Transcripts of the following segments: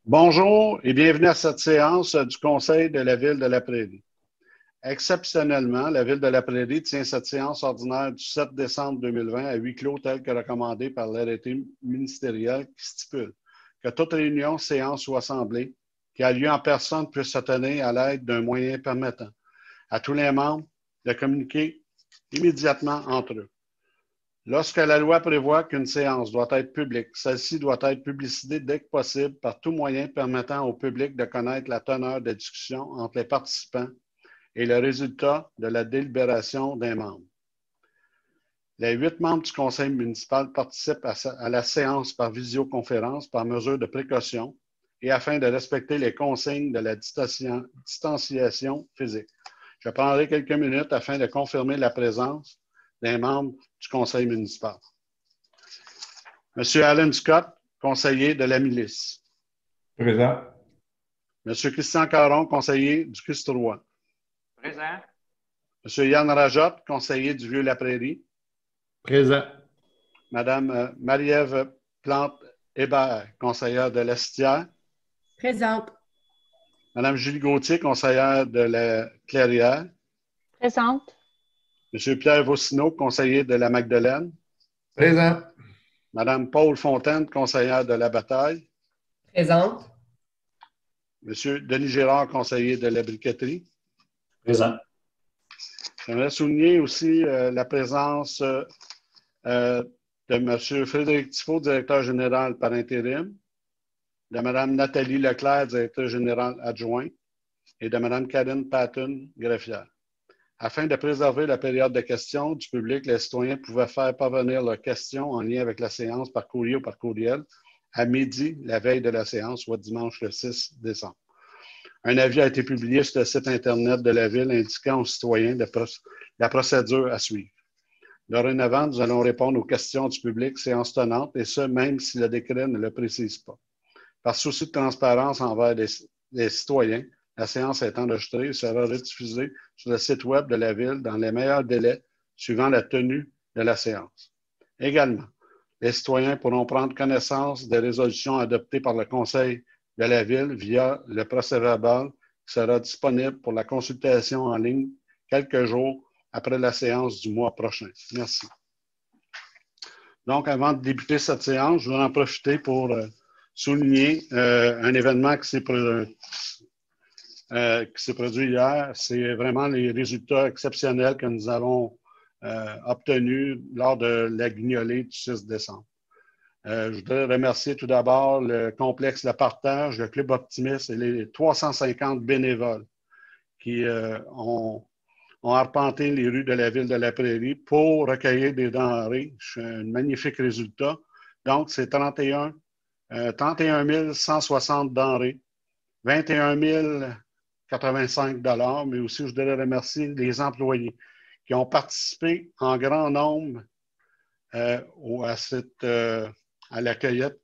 Bonjour et bienvenue à cette séance du Conseil de la Ville de la Prairie. Exceptionnellement, la Ville de la Prairie tient cette séance ordinaire du 7 décembre 2020 à huis clos tel que recommandé par l'arrêté ministériel qui stipule que toute réunion, séance ou assemblée qui a lieu en personne puisse se tenir à l'aide d'un moyen permettant à tous les membres de communiquer immédiatement entre eux. Lorsque la loi prévoit qu'une séance doit être publique, celle-ci doit être publicitée dès que possible par tout moyen permettant au public de connaître la teneur des discussions entre les participants et le résultat de la délibération des membres. Les 8 membres du conseil municipal participent à la séance par visioconférence par mesure de précaution et afin de respecter les consignes de la distanciation physique. Je prendrai quelques minutes afin de confirmer la présence des membres du conseil municipal. Monsieur Alan Scott, conseiller de la milice. Présent. Monsieur Christian Caron, conseiller du Christ-Roi. Présent. Monsieur Yann Rajotte, conseiller du Vieux-la-Prairie. Présent. Madame Marie-Ève Plante-Hébert, conseillère de l'Estière. Présente. Madame Julie Gauthier, conseillère de la Clairière. Présente. Monsieur Pierre Vaucineau, conseiller de la Magdeleine. Présent. Madame Paul Fontaine, conseillère de la Bataille. Présente. Monsieur Denis Girard, conseiller de la Briqueterie. Présent. J'aimerais souligner aussi la présence de M. Frédéric Tifo, directeur général par intérim, de Mme Nathalie Leclerc, directeur général adjoint, et de Mme Karine Patton, greffière. Afin de préserver la période de questions du public, les citoyens pouvaient faire parvenir leurs questions en lien avec la séance par courrier ou par courriel à midi, la veille de la séance, soit dimanche le 6 décembre. Un avis a été publié sur le site Internet de la Ville indiquant aux citoyens la procédure à suivre. Dorénavant, nous allons répondre aux questions du public séance tenante, et ce, même si le décret ne le précise pas. Par souci de transparence envers les citoyens, la séance est enregistrée et sera rediffusée sur le site Web de la Ville dans les meilleurs délais suivant la tenue de la séance. Également, les citoyens pourront prendre connaissance des résolutions adoptées par le Conseil de la Ville via le procès-verbal qui sera disponible pour la consultation en ligne quelques jours après la séance du mois prochain. Merci. Donc, avant de débuter cette séance, je vais en profiter pour souligner un événement qui s'est produit hier. C'est vraiment les résultats exceptionnels que nous avons obtenus lors de la guignolée du 6 décembre. Je voudrais remercier tout d'abord le complexe Le Partage, le Club Optimiste et les 350 bénévoles qui ont arpenté les rues de la ville de la Prairie pour recueillir des denrées. C'est un magnifique résultat. Donc, c'est 31 160 denrées, 21 085 $, mais aussi je voudrais remercier les employés qui ont participé en grand nombre à la cueillette.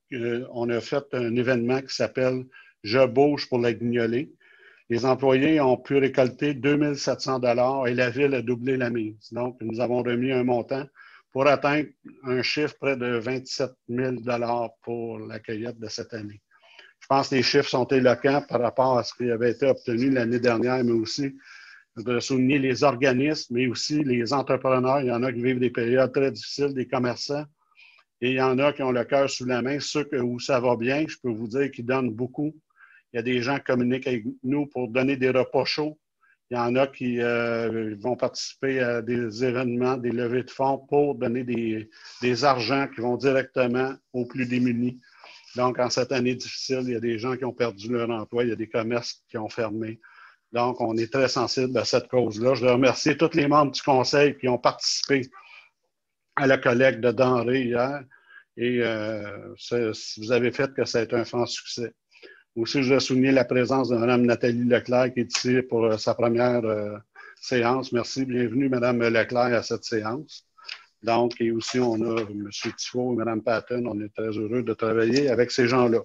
On a fait un événement qui s'appelle « Je bouge pour la guignolée ». Les employés ont pu récolter 2 700 $ et la Ville a doublé la mise. Donc, nous avons remis un montant pour atteindre un chiffre près de 27 000 $ pour la cueillette de cette année. Je pense que les chiffres sont éloquents par rapport à ce qui avait été obtenu l'année dernière, mais aussi de souligner les organismes, mais aussi les entrepreneurs. Il y en a qui vivent des périodes très difficiles, des commerçants, et il y en a qui ont le cœur sous la main. Ceux où ça va bien, je peux vous dire qu'ils donnent beaucoup. Il y a des gens qui communiquent avec nous pour donner des repas chauds. Il y en a qui vont participer à des événements, des levées de fonds pour donner des argents qui vont directement aux plus démunis. Donc, en cette année difficile, il y a des gens qui ont perdu leur emploi, il y a des commerces qui ont fermé. Donc, on est très sensible à cette cause-là. Je veux remercier tous les membres du conseil qui ont participé à la collecte de denrées hier. Et vous avez fait que ça a été un franc succès. Aussi, je veux souligner la présence de Mme Nathalie Leclerc qui est ici pour sa première séance. Merci, bienvenue Mme Leclerc à cette séance. Donc, et aussi, on a M. Tifo et Mme Patton. On est très heureux de travailler avec ces gens-là.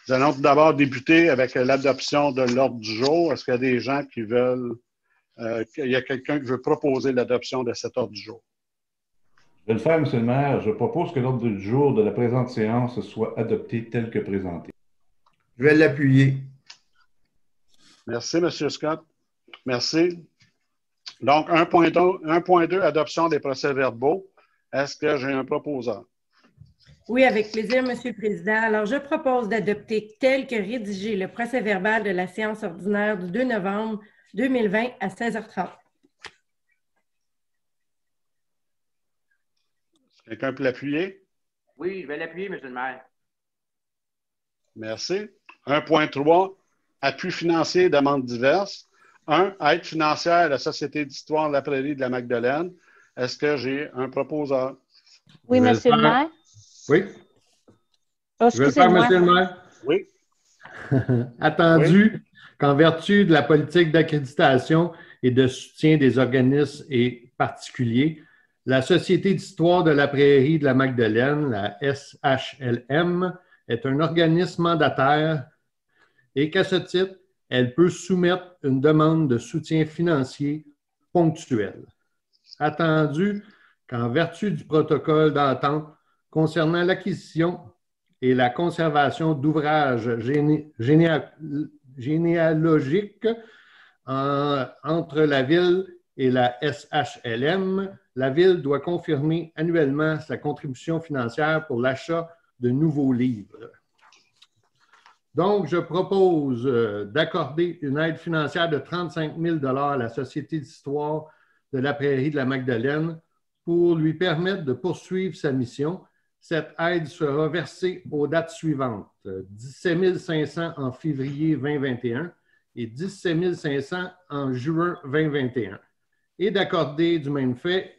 Nous allons tout d'abord débuter avec l'adoption de l'ordre du jour. Est-ce qu'il y a des gens qui veulent... il y a quelqu'un qui veut proposer l'adoption de cet ordre du jour? Je vais le faire, M. le maire. Je propose que l'ordre du jour de la présente séance soit adopté tel que présenté. Je vais l'appuyer. Merci, M. Scott. Merci. Donc, 1.2, adoption des procès-verbaux. Est-ce que j'ai un proposeur? Oui, avec plaisir, Monsieur le Président. Alors, je propose d'adopter tel que rédigé le procès-verbal de la séance ordinaire du 2 novembre 2020 à 16h30. Quelqu'un peut l'appuyer? Oui, je vais l'appuyer, M. le maire. Merci. 1.3, appui financier et demandes diverses. 1, aide financière à la Société d'histoire de la Prairie de la Magdeleine. Est-ce que j'ai un proposeur? Oui, Monsieur le maire. Oui. Oh, Je vais le faire, excusez-moi. Monsieur le maire. Oui. Attendu qu'en vertu de la politique d'accréditation et de soutien des organismes et particuliers, la Société d'histoire de la Prairie de la Magdeleine, la SHLM, est un organisme mandataire et qu'à ce titre, elle peut soumettre une demande de soutien financier ponctuel. Attendu qu'en vertu du protocole d'entente concernant l'acquisition et la conservation d'ouvrages généalogiques entre la Ville et la SHLM, la Ville doit confirmer annuellement sa contribution financière pour l'achat de nouveaux livres. Donc, je propose d'accorder une aide financière de 35 000 $ à la Société d'histoire de la Prairie de la Magdeleine pour lui permettre de poursuivre sa mission. Cette aide sera versée aux dates suivantes: 17 500 en février 2021 et 17 500 en juin 2021, et d'accorder du même fait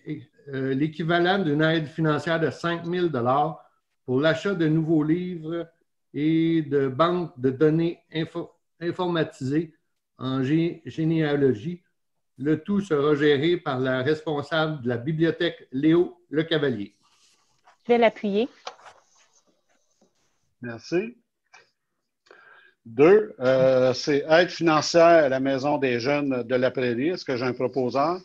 l'équivalent d'une aide financière de 5 000 $ pour l'achat de nouveaux livres et de banques de données informatisées en généalogie. Le tout sera géré par la responsable de la bibliothèque, Léo Lecavalier. Je vais l'appuyer. Merci. 2, c'est aide financière à la Maison des jeunes de la Prairie. Est-ce que j'ai un proposeur?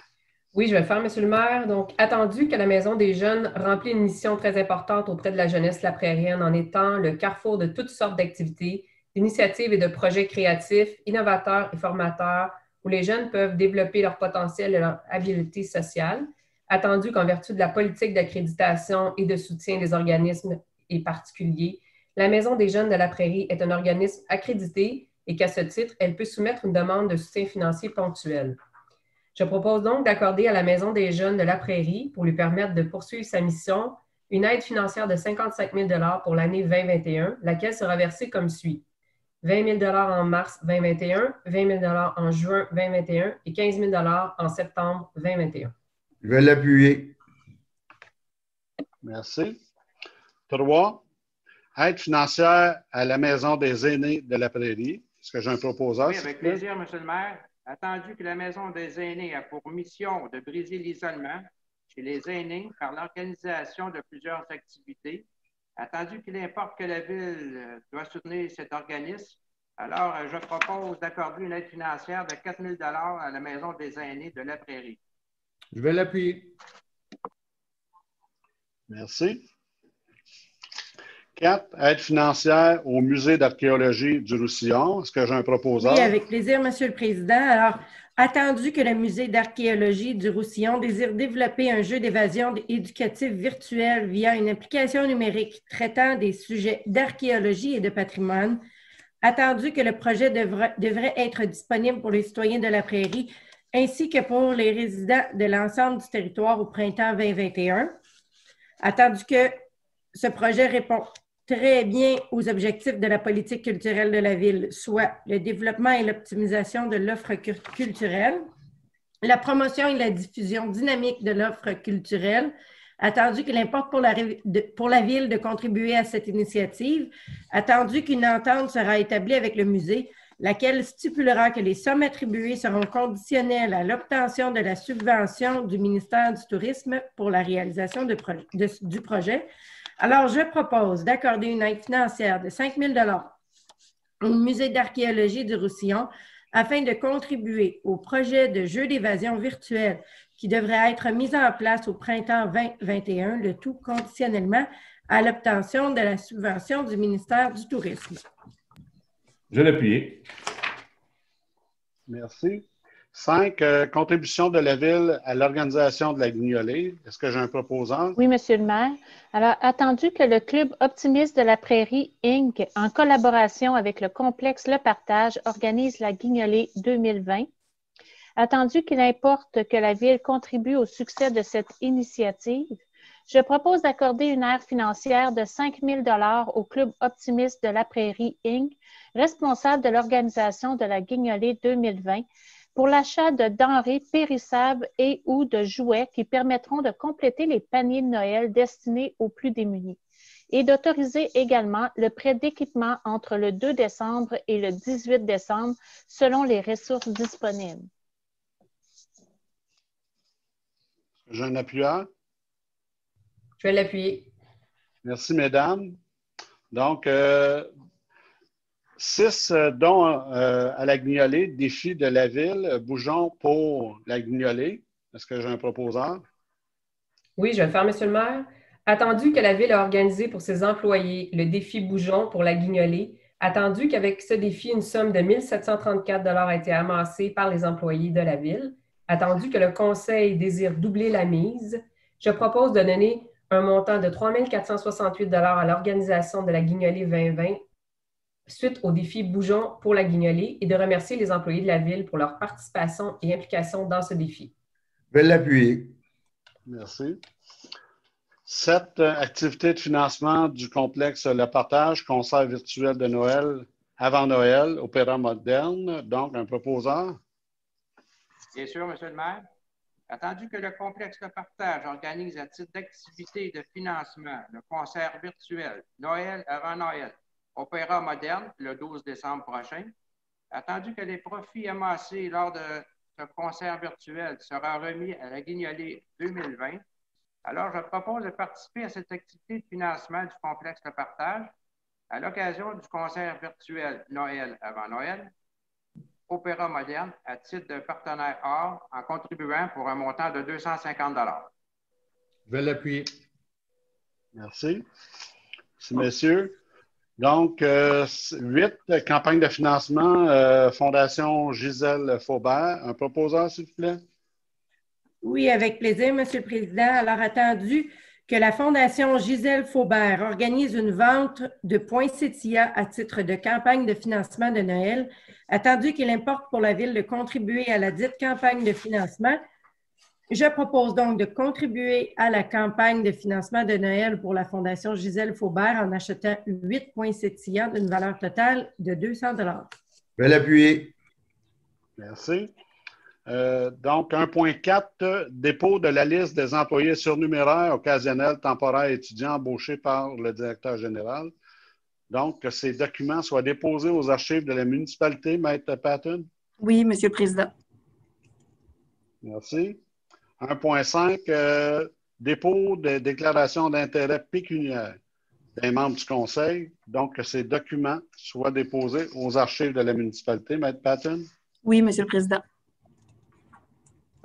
Oui, je vais le faire, Monsieur le maire. Donc, attendu que la Maison des jeunes remplit une mission très importante auprès de la jeunesse laprairienne en étant le carrefour de toutes sortes d'activités, d'initiatives et de projets créatifs, innovateurs et formateurs où les jeunes peuvent développer leur potentiel et leur habileté sociale. Attendu qu'en vertu de la politique d'accréditation et de soutien des organismes et particuliers, la Maison des jeunes de la Prairie est un organisme accrédité et qu'à ce titre, elle peut soumettre une demande de soutien financier ponctuel. Je propose donc d'accorder à la Maison des jeunes de la Prairie, pour lui permettre de poursuivre sa mission, une aide financière de 55 000 $ pour l'année 2021, laquelle sera versée comme suit: 20 000 $ en mars 2021, 20 000 $ en juin 2021 et 15 000 $ en septembre 2021. Je vais l'appuyer. Merci. 3, aide financière à la Maison des aînés de la Prairie. Est-ce que j'ai un proposeur? Oui, avec plaisir, M. le maire. Attendu que la Maison des aînés a pour mission de briser l'isolement chez les aînés par l'organisation de plusieurs activités, attendu qu'il importe que la Ville doit soutenir cet organisme, alors je propose d'accorder une aide financière de 4 000 $ à la Maison des aînés de la Prairie. Je vais l'appuyer. Merci. 4, aide financière au Musée d'archéologie du Roussillon. Est-ce que j'ai un proposeur? Oui, avec plaisir, Monsieur le Président. Alors, attendu que le Musée d'archéologie du Roussillon désire développer un jeu d'évasion éducatif virtuel via une application numérique traitant des sujets d'archéologie et de patrimoine, attendu que le projet devrait être disponible pour les citoyens de la Prairie ainsi que pour les résidents de l'ensemble du territoire au printemps 2021, attendu que ce projet répond très bien aux objectifs de la politique culturelle de la Ville, soit le développement et l'optimisation de l'offre culturelle, la promotion et la diffusion dynamique de l'offre culturelle, attendu qu'il importe pour la Ville de contribuer à cette initiative, attendu qu'une entente sera établie avec le musée, laquelle stipulera que les sommes attribuées seront conditionnelles à l'obtention de la subvention du ministère du Tourisme pour la réalisation du projet. Alors, je propose d'accorder une aide financière de 5 000 $ au Musée d'archéologie du Roussillon afin de contribuer au projet de jeu d'évasion virtuelle qui devrait être mis en place au printemps 2021, le tout conditionnellement à l'obtention de la subvention du ministère du Tourisme. Je vais l'appuyer. Merci. 5, contribution de la Ville à l'organisation de la Guignolée. Est-ce que j'ai un proposant? Oui, Monsieur le maire. Alors, attendu que le Club optimiste de la Prairie, Inc., en collaboration avec le complexe Le Partage, organise la Guignolée 2020, attendu qu'il importe que la Ville contribue au succès de cette initiative, je propose d'accorder une aire financière de 5 000 $ au Club optimiste de la Prairie, Inc., responsable de l'organisation de la Guignolée 2020, pour l'achat de denrées périssables et ou de jouets qui permettront de compléter les paniers de Noël destinés aux plus démunis et d'autoriser également le prêt d'équipement entre le 2 décembre et le 18 décembre selon les ressources disponibles. J'ai un appuyeur. Je vais l'appuyer. Merci, mesdames. Donc, 6 dons à la Guignolée, défi de la Ville, bougeons pour la Guignolée. Est-ce que j'ai un proposeur? Oui, je vais le faire, Monsieur le maire. Attendu que la Ville a organisé pour ses employés le défi Bougeon pour la Guignolée, attendu qu'avec ce défi, une somme de 1 734 $ a été amassée par les employés de la Ville, attendu que le Conseil désire doubler la mise, je propose de donner un montant de 3 468 $ à l'organisation de la Guignolée 2020 suite au défi Bougeon pour la Guignolée et de remercier les employés de la Ville pour leur participation et implication dans ce défi. Je vais l'appuyer. Merci. 7, activités de financement du complexe Le Partage, concert virtuel de Noël, avant Noël, opéra moderne. Donc, un proposeur. Bien sûr, Monsieur le maire. Attendu que le complexe Le Partage organise à titre d'activité de financement le concert virtuel Noël avant Noël, opéra moderne le 12 décembre prochain, attendu que les profits amassés lors de ce concert virtuel seront remis à la Guignolée 2020, alors je propose de participer à cette activité de financement du complexe Le Partage à l'occasion du concert virtuel Noël avant Noël, opéra moderne à titre de partenaire or en contribuant pour un montant de 250 $. Je vais l'appuyer. Merci. Merci, messieurs. Donc, 8, campagne de financement, Fondation Gisèle Faubert. Un proposeur, s'il vous plaît? Oui, avec plaisir, Monsieur le Président. Alors, attendu que la Fondation Gisèle Faubert organise une vente de poinsettias à titre de campagne de financement de Noël, attendu qu'il importe pour la Ville de contribuer à la dite campagne de financement, je propose donc de contribuer à la campagne de financement de Noël pour la Fondation Gisèle Faubert en achetant 8 poinsettias d'une valeur totale de 200 $. Je vais l'appuyer. Merci. Donc, 1.4, dépôt de la liste des employés surnuméraires, occasionnels, temporaires et étudiants embauchés par le directeur général. Donc, que ces documents soient déposés aux archives de la municipalité. Maître Patton? Oui, Monsieur le Président. Merci. 1.5, dépôt de déclaration d'intérêt pécuniaire des membres du conseil. Donc, que ces documents soient déposés aux archives de la municipalité. Maître Patton? Oui, Monsieur le Président.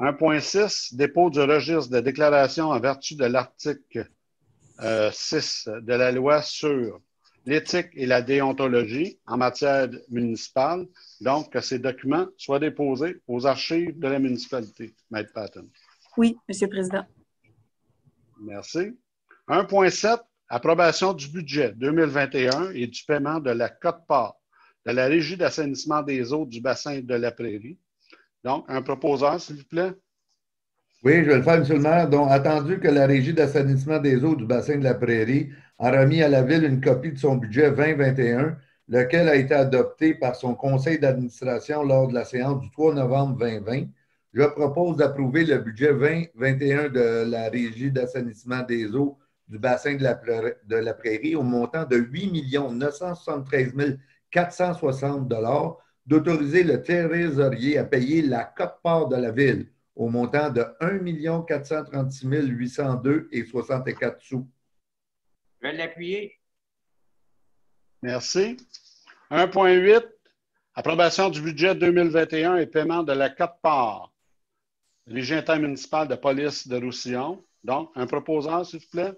1.6, dépôt du registre de déclaration en vertu de l'article 6 de la loi sur l'éthique et la déontologie en matière municipale. Donc, que ces documents soient déposés aux archives de la municipalité. Maître Patton? Oui, Monsieur le Président. Merci. 1.7, approbation du budget 2021 et du paiement de la quote-part de la Régie d'assainissement des eaux du bassin de la Prairie. Donc, un proposeur, s'il vous plaît. Oui, je vais le faire, Monsieur le maire. Donc, attendu que la Régie d'assainissement des eaux du bassin de la Prairie a remis à la Ville une copie de son budget 2021, lequel a été adopté par son conseil d'administration lors de la séance du 3 novembre 2020, je propose d'approuver le budget 2021 de la Régie d'assainissement des eaux du bassin de la Prairie au montant de 8 973 460 $, d'autoriser le trésorier à payer la quote-part de la Ville au montant de 1 436 802,64 $. Je vais l'appuyer. Merci. 1.8, approbation du budget 2021 et paiement de la quote-part. Régie intermunicipale de police de Roussillon. Donc, un proposeur, s'il vous plaît.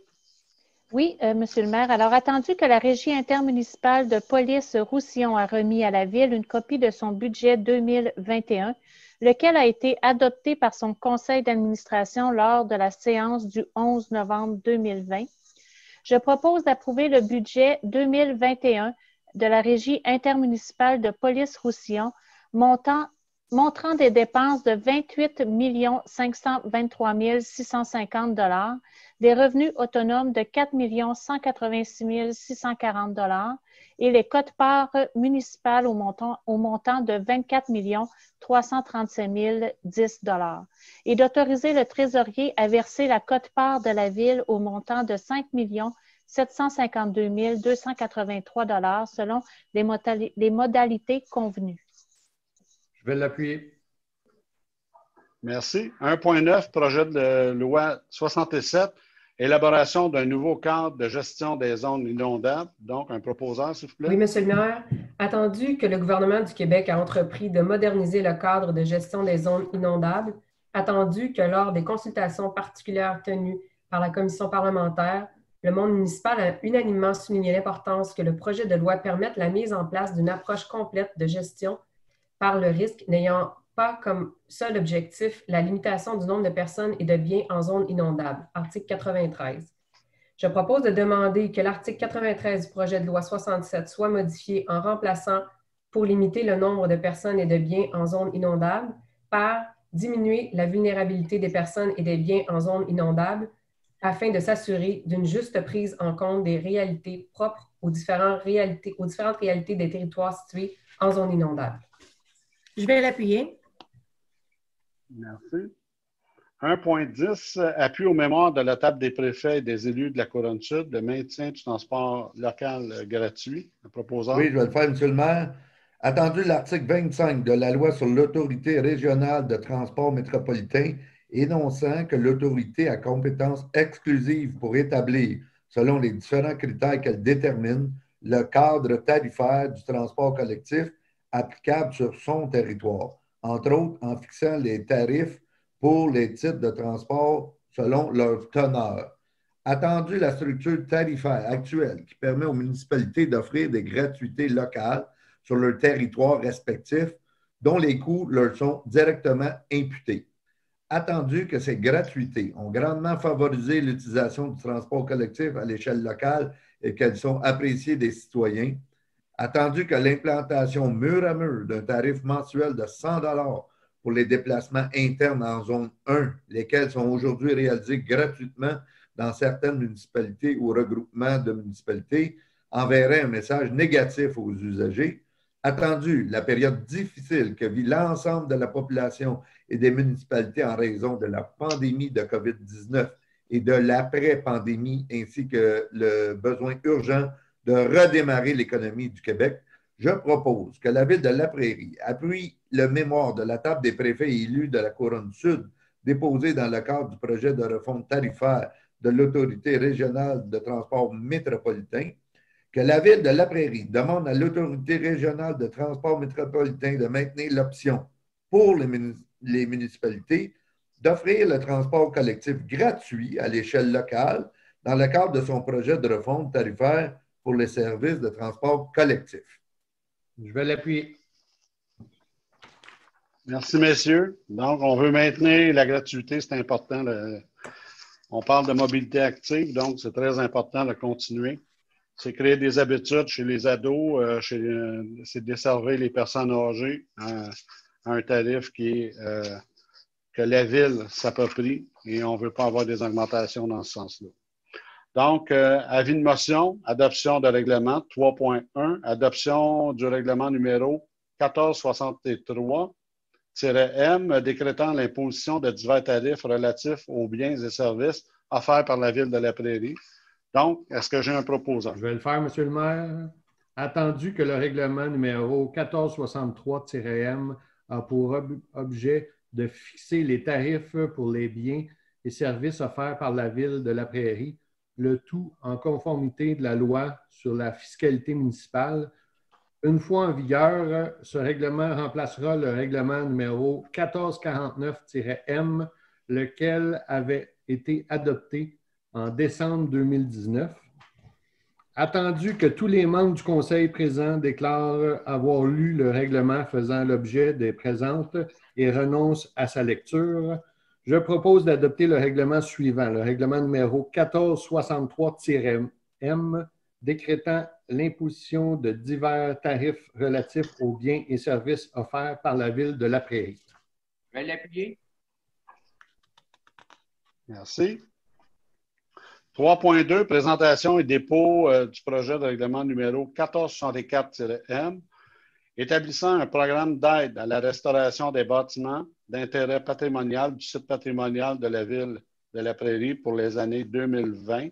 Oui, Monsieur le maire. Alors, attendu que la Régie intermunicipale de police Roussillon a remis à la Ville une copie de son budget 2021, lequel a été adopté par son conseil d'administration lors de la séance du 11 novembre 2020, je propose d'approuver le budget 2021 de la Régie intermunicipale de police Roussillon, montrant des dépenses de 28 523 650 $, des revenus autonomes de 4 186 640 $ et les quotes-parts municipales au montant de 24 337 010 $, et d'autoriser le trésorier à verser la quote-part de la Ville au montant de 5 752 283 $ selon les modalités convenues. Je vais l'appuyer. Merci. 1.9, projet de loi 67, élaboration d'un nouveau cadre de gestion des zones inondables. Donc, un proposeur, s'il vous plaît. Oui, Monsieur le maire. Attendu que le gouvernement du Québec a entrepris de moderniser le cadre de gestion des zones inondables, attendu que lors des consultations particulières tenues par la commission parlementaire, le monde municipal a unanimement souligné l'importance que le projet de loi permette la mise en place d'une approche complète de gestion par le risque, n'ayant pas comme seul objectif la limitation du nombre de personnes et de biens en zone inondable, article 93. Je propose de demander que l'article 93 du projet de loi 67 soit modifié en remplaçant, pour limiter le nombre de personnes et de biens en zone inondable, par diminuer la vulnérabilité des personnes et des biens en zone inondable, afin de s'assurer d'une juste prise en compte des réalités propres aux différentes réalités des territoires situés en zone inondable. Je vais l'appuyer. Merci. 1.10, appui aux mémoires de la table des préfets et des élus de la Couronne-Sud, de maintien du transport local gratuit. Le proposeur. Oui, je vais le faire, Monsieur le maire. Attendu l'article 25 de la loi sur l'autorité régionale de transport métropolitain, énonçant que l'autorité a compétence exclusive pour établir, selon les différents critères qu'elle détermine, le cadre tarifaire du transport collectif applicable sur son territoire, entre autres en fixant les tarifs pour les titres de transport selon leur teneur. Attendu la structure tarifaire actuelle qui permet aux municipalités d'offrir des gratuités locales sur leur territoire respectif dont les coûts leur sont directement imputés. Attendu que ces gratuités ont grandement favorisé l'utilisation du transport collectif à l'échelle locale et qu'elles sont appréciées des citoyens, attendu que l'implantation mur à mur d'un tarif mensuel de 100 $ pour les déplacements internes en zone 1, lesquels sont aujourd'hui réalisés gratuitement dans certaines municipalités ou regroupements de municipalités, enverrait un message négatif aux usagers. Attendu la période difficile que vit l'ensemble de la population et des municipalités en raison de la pandémie de COVID-19 et de l'après-pandémie, ainsi que le besoin urgent de redémarrer l'économie du Québec, je propose que la Ville de La Prairie appuie le mémoire de la table des préfets et élus de la Couronne-Sud déposé dans le cadre du projet de refonte tarifaire de l'Autorité régionale de transport métropolitain, que la Ville de La Prairie demande à l'Autorité régionale de transport métropolitain de maintenir l'option pour les municipalités d'offrir le transport collectif gratuit à l'échelle locale dans le cadre de son projet de refonte tarifaire pour les services de transport collectif. Je vais l'appuyer. Merci, messieurs. Donc, on veut maintenir la gratuité, c'est important. On parle de mobilité active, donc c'est très important de continuer. C'est créer des habitudes chez les ados, c'est desservir les personnes âgées à un tarif que la Ville s'approprie et on ne veut pas avoir des augmentations dans ce sens-là. Donc, avis de motion, adoption de règlement 3.1, adoption du règlement numéro 1463-M, décrétant l'imposition de divers tarifs relatifs aux biens et services offerts par la Ville de La Prairie. Donc, est-ce que j'ai un proposant? Je vais le faire, Monsieur le maire. Attendu que le règlement numéro 1463-M a pour objet de fixer les tarifs pour les biens et services offerts par la Ville de La Prairie, le tout en conformité de la loi sur la fiscalité municipale. Une fois en vigueur, ce règlement remplacera le règlement numéro 1449-M, lequel avait été adopté en décembre 2019. Attendu que tous les membres du Conseil présents déclarent avoir lu le règlement faisant l'objet des présentes et renoncent à sa lecture, je propose d'adopter le règlement suivant, le règlement numéro 1463-M, décrétant l'imposition de divers tarifs relatifs aux biens et services offerts par la Ville de La Prairie. Je vais l'appuyer. Merci. 3.2, présentation et dépôt du projet de règlement numéro 1464-M, établissant un programme d'aide à la restauration des bâtiments d'intérêt patrimonial du site patrimonial de la Ville de La Prairie pour les années 2020,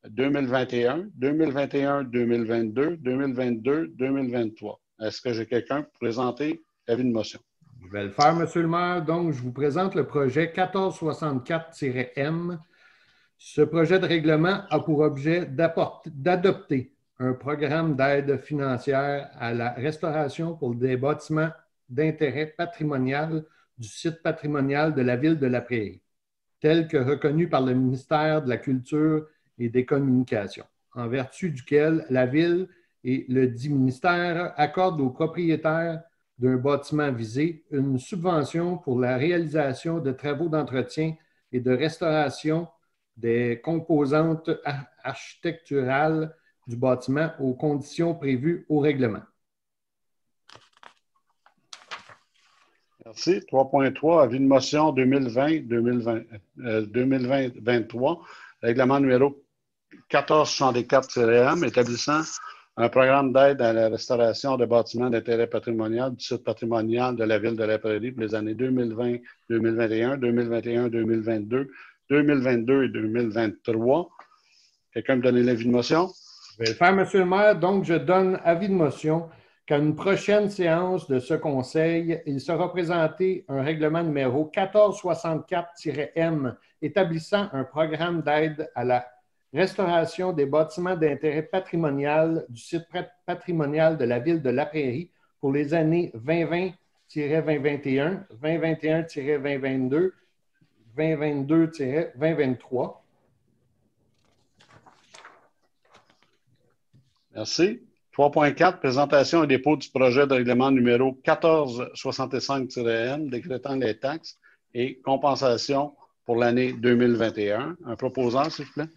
2021, 2021, 2022, 2022, 2023. Est-ce que j'ai quelqu'un pour présenter l'avis de motion? Je vais le faire, Monsieur le maire. Donc, je vous présente le projet 1464-M. Ce projet de règlement a pour objet d'adopter un programme d'aide financière à la restauration pour des bâtiments d'intérêt patrimonial du site patrimonial de la Ville de La Prairie, tel que reconnu par le ministère de la Culture et des Communications, en vertu duquel la Ville et le dit ministère accordent aux propriétaires d'un bâtiment visé une subvention pour la réalisation de travaux d'entretien et de restauration des composantes architecturales du bâtiment aux conditions prévues au règlement. Merci. 3.3, avis de motion 2020-2023, règlement numéro 1464-M, établissant un programme d'aide à la restauration de bâtiments d'intérêt patrimonial du site patrimonial de la Ville de La Prairie pour les années 2020, 2021, 2021, 2022, 2022 et 2023. Quelqu'un me donne l'avis de motion? Je vais le faire, Monsieur le maire. Donc, je donne avis de motion qu'à une prochaine séance de ce conseil, il sera présenté un règlement numéro 1464-M établissant un programme d'aide à la restauration des bâtiments d'intérêt patrimonial du site patrimonial de la Ville de La Prairie pour les années 2020-2021, 2021-2022, 2022-2023. Merci. 3.4, présentation et dépôt du projet de règlement numéro 1465-M, décrétant les taxes et compensations pour l'année 2021. Un proposant, s'il vous plaît.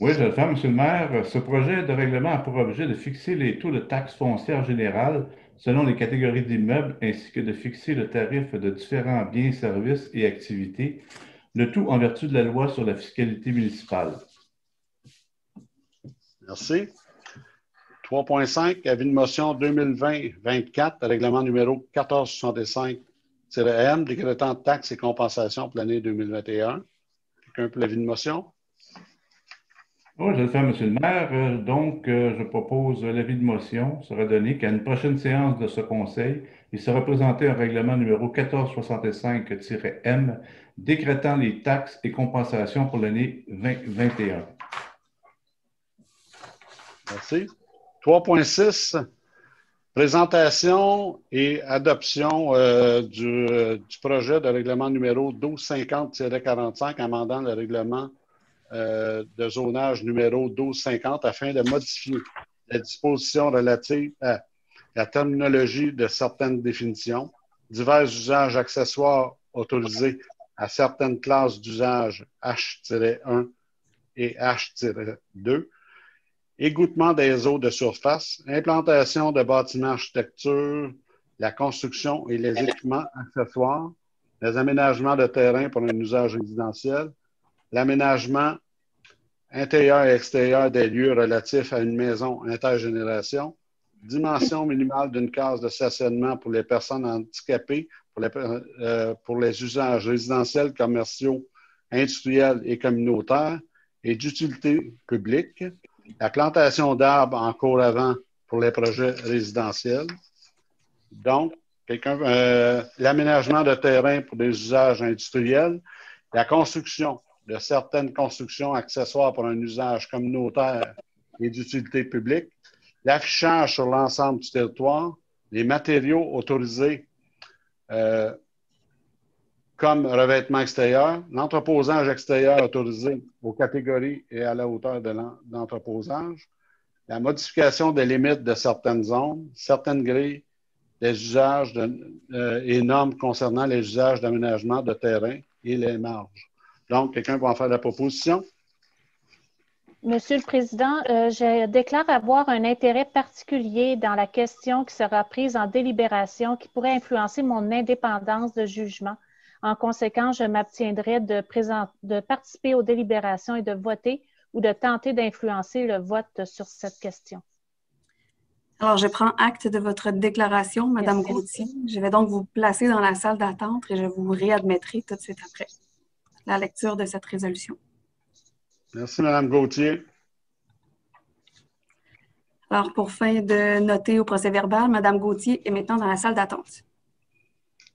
Oui, je vais le faire, M. le maire. Ce projet de règlement a pour objet de fixer les taux de taxes foncières générales selon les catégories d'immeubles ainsi que de fixer le tarif de différents biens, services et activités, le tout en vertu de la loi sur la fiscalité municipale. Merci. 3.5, avis de motion 2020-24, règlement numéro 1465-M, décrétant taxes et compensations pour l'année 2021. Quelqu'un pour l'avis de motion? Oui, je vais le faire, M. le maire. Je propose l'avis de motion sera donné qu'à une prochaine séance de ce conseil, il sera présenté un règlement numéro 1465-M décrétant les taxes et compensations pour l'année 2021. Merci. 3.6, présentation et adoption du projet de règlement numéro 1250-45, amendant le règlement de zonage numéro 1250 afin de modifier la disposition relative à la terminologie de certaines définitions, divers usages accessoires autorisés à certaines classes d'usage H-1 et H-2, égouttement des eaux de surface, implantation de bâtiments architecture, la construction et les équipements accessoires, les aménagements de terrain pour un usage résidentiel, l'aménagement intérieur et extérieur des lieux relatifs à une maison intergénération, dimension minimale d'une case de stationnement pour les personnes handicapées, pour les usages résidentiels, commerciaux, industriels et communautaires et d'utilité publique, la plantation d'arbres en cours avant pour les projets résidentiels. Donc, l'aménagement de terrain pour des usages industriels, la construction de certaines constructions accessoires pour un usage communautaire et d'utilité publique, l'affichage sur l'ensemble du territoire, les matériaux autorisés comme revêtement extérieur, l'entreposage extérieur autorisé aux catégories et à la hauteur de l'entreposage, la modification des limites de certaines zones, certaines grilles des usages et normes concernant les usages d'aménagement de terrain et les marges. Donc, quelqu'un va en faire la proposition? Monsieur le Président, je déclare avoir un intérêt particulier dans la question qui sera prise en délibération qui pourrait influencer mon indépendance de jugement. En conséquence, je m'abstiendrai de participer aux délibérations et de voter ou de tenter d'influencer le vote sur cette question. Alors, je prends acte de votre déclaration, Madame Merci. Gauthier. Je vais donc vous placer dans la salle d'attente et je vous réadmettrai tout de suite après la lecture de cette résolution. Merci, Mme Gauthier. Alors, pour fin de noter au procès-verbal, Mme Gauthier est maintenant dans la salle d'attente.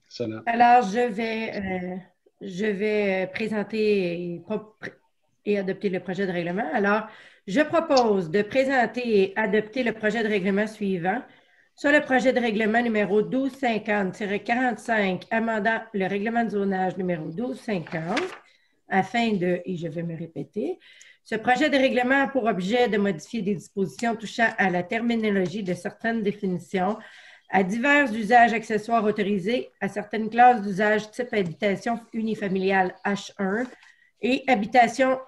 Excellent. Alors, je vais présenter et adopter le projet de règlement. Alors, je propose de présenter et adopter le projet de règlement suivant. Sur le projet de règlement numéro 1250-45, amendant le règlement de zonage numéro 1250, afin de, et je vais me répéter, ce projet de règlement a pour objet de modifier des dispositions touchant à la terminologie de certaines définitions, à divers usages accessoires autorisés, à certaines classes d'usage type habitation unifamiliale H1 et habitation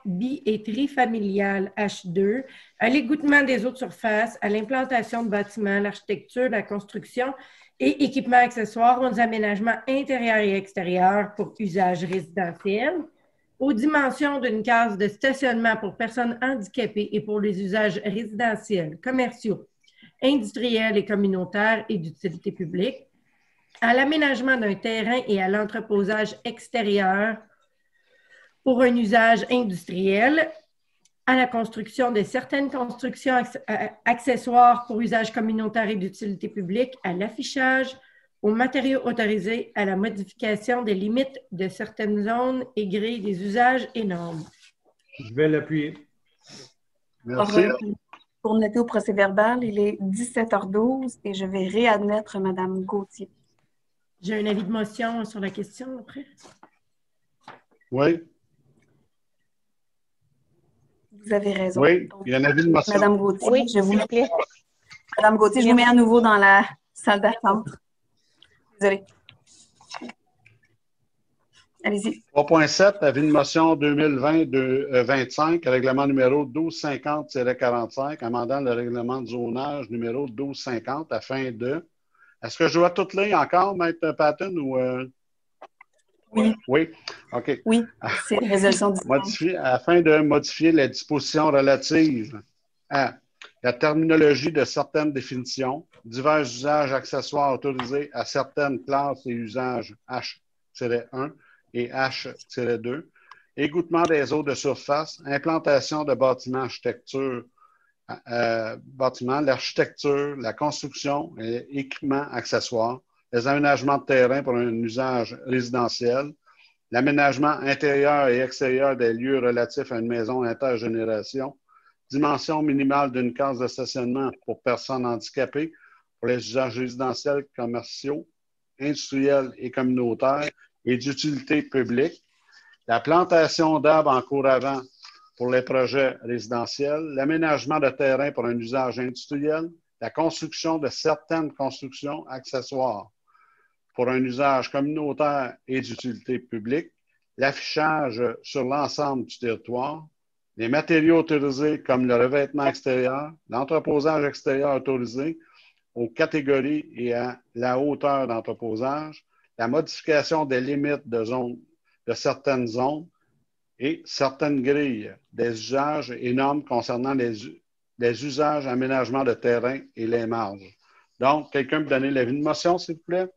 et trifamiliale H2, à l'égouttement des eaux de surface, à l'implantation de bâtiments, l'architecture, la construction et équipements accessoires aux aménagements intérieurs et extérieurs pour usage résidentiel, aux dimensions d'une case de stationnement pour personnes handicapées et pour les usages résidentiels, commerciaux, industriels et communautaires et d'utilité publique, à l'aménagement d'un terrain et à l'entreposage extérieur pour un usage industriel, à la construction de certaines constructions accessoires pour usage communautaire et d'utilité publique, à l'affichage, aux matériaux autorisés, à la modification des limites de certaines zones et grilles des usages et normes. Je vais l'appuyer. Merci. Pour noter au procès-verbal, il est 17h12 et je vais réadmettre Mme Gauthier. J'ai un avis de motion sur la question après. Oui. Vous avez raison. Oui, il y a un avis de motion. Mme Gauthier, Oui, je vous... s'il vous plaît. Mme Gauthier, je vous mets à nouveau dans la salle d'attente. Désolée. Allez-y. 3.7, avis de motion 2020-25, règlement numéro 1250-45, amendant le règlement de zonage numéro 1250 afin de... Est-ce que je dois tout lire encore, Maître Patton, ou... Oui. Oui, OK. Oui, c'est une résolution différente. Afin de modifier les dispositions relatives à la terminologie de certaines définitions, divers usages accessoires autorisés à certaines classes et usages H-1 et H-2, égouttement des eaux de surface, implantation de bâtiments, l'architecture, la construction et équipements accessoires, les aménagements de terrain pour un usage résidentiel, l'aménagement intérieur et extérieur des lieux relatifs à une maison intergénération, dimension minimale d'une case de stationnement pour personnes handicapées pour les usages résidentiels, commerciaux, industriels et communautaires et d'utilité publique, la plantation d'arbres en cours avant pour les projets résidentiels, l'aménagement de terrain pour un usage industriel, la construction de certaines constructions accessoires pour un usage communautaire et d'utilité publique, l'affichage sur l'ensemble du territoire, les matériaux autorisés comme le revêtement extérieur, l'entreposage extérieur autorisé aux catégories et à la hauteur d'entreposage, la modification des limites de certaines zones et certaines grilles des usages et normes concernant les usages, aménagements de terrain et les marges. Donc, quelqu'un peut donner l'avis de motion, s'il vous plaît?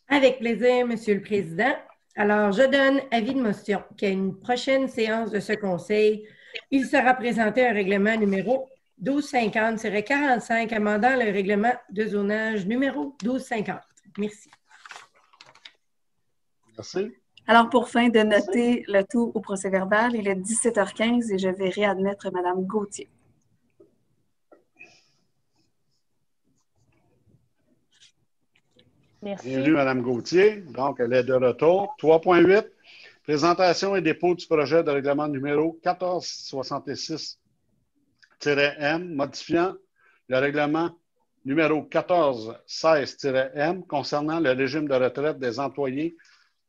Avec plaisir, Monsieur le Président. Alors, je donne avis de motion qu'à une prochaine séance de ce Conseil, il sera présenté un règlement numéro 1250-45 amendant le règlement de zonage numéro 1250. Merci. Merci. Alors, pour fin de noter le tout au procès-verbal, il est 17h15 et je vais réadmettre Mme Gauthier. Merci. Bienvenue, Mme Gauthier. Donc, elle est de retour. 3.8, présentation et dépôt du projet de règlement numéro 1466-M, modifiant le règlement numéro 1416-M concernant le régime de retraite des employés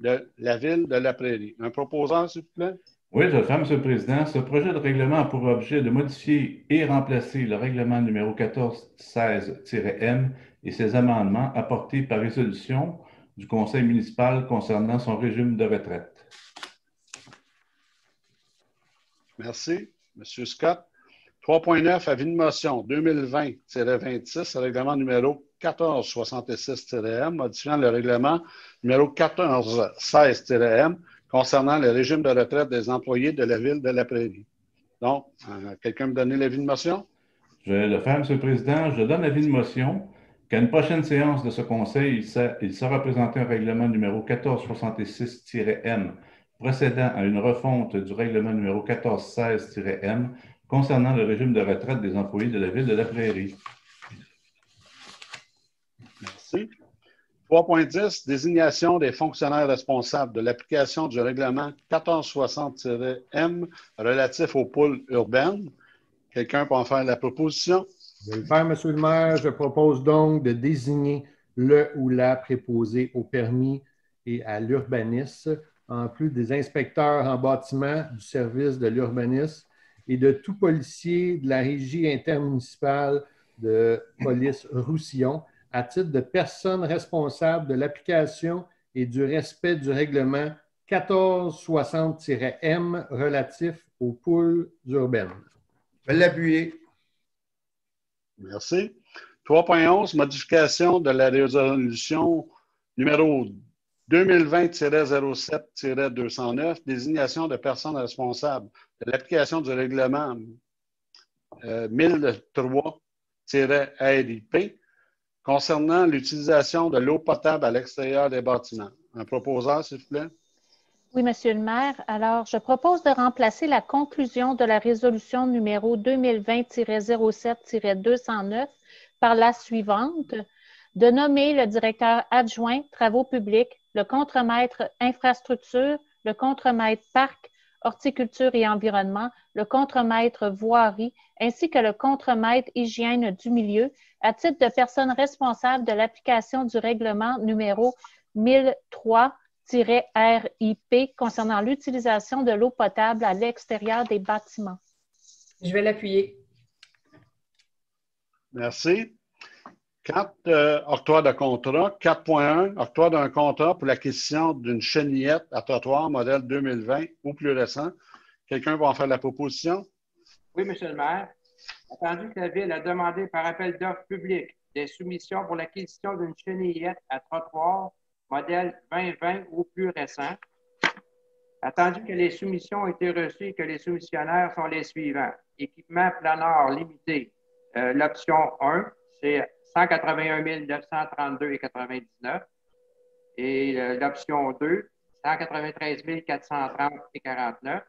de la Ville de la Prairie. Un proposeur, s'il vous plaît? Oui, je le fais, M. le Président. Ce projet de règlement a pour objet de modifier et remplacer le règlement numéro 1416-M et ses amendements apportés par résolution du Conseil municipal concernant son régime de retraite. Merci. M. Scott. 3.9, avis de motion 2020-26, règlement numéro 1466-M, modifiant le règlement numéro 1416-M concernant le régime de retraite des employés de la Ville de la Prairie. Donc, quelqu'un me donne l'avis de motion? Je vais le faire, M. le Président. Je donne l'avis de motion qu'à une prochaine séance de ce Conseil, il sera présenté un règlement numéro 1466-M procédant à une refonte du règlement numéro 1416-M concernant le régime de retraite des employés de la Ville de la Prairie. Merci. 3.10, désignation des fonctionnaires responsables de l'application du règlement 1460-M relatif aux pôles urbaines. Quelqu'un peut en faire la proposition? Je vais le faire, M. le maire. Je propose donc de désigner le ou la préposé au permis et à l'urbanisme, en plus des inspecteurs en bâtiment du service de l'urbanisme et de tout policier de la régie intermunicipale de police Roussillon à titre de personnes responsables de l'application et du respect du règlement 1460-M relatif aux poules urbaines. Je vais l'appuyer. Merci. 3.11, modification de la résolution numéro 2020-07-209, désignation de personnes responsables de l'application du règlement 1003-RIP concernant l'utilisation de l'eau potable à l'extérieur des bâtiments. Un proposeur, s'il vous plaît? Oui, Monsieur le maire. Alors, je propose de remplacer la conclusion de la résolution numéro 2020-07-209 par la suivante, de nommer le directeur adjoint travaux publics, le contremaître infrastructure, le contremaître parc, horticulture et environnement, le contremaître voirie, ainsi que le contremaître hygiène du milieu, à titre de personnes responsables de l'application du règlement numéro 1003-RIP concernant l'utilisation de l'eau potable à l'extérieur des bâtiments. Je vais l'appuyer. Merci. 4, octroi de contrat. 4.1, octroi d'un contrat pour l'acquisition d'une chenillette à trottoir modèle 2020 ou plus récent. Quelqu'un va en faire la proposition? Oui, M. le maire. Attendu que la Ville a demandé par appel d'offres publiques des soumissions pour l'acquisition d'une chenillette à trottoir modèle 2020 ou plus récent. Attendu que les soumissions ont été reçues et que les soumissionnaires sont les suivants. Équipement planeur limité. L'option 1, c'est 181 932,99. Et l'option 2, 193 430,49.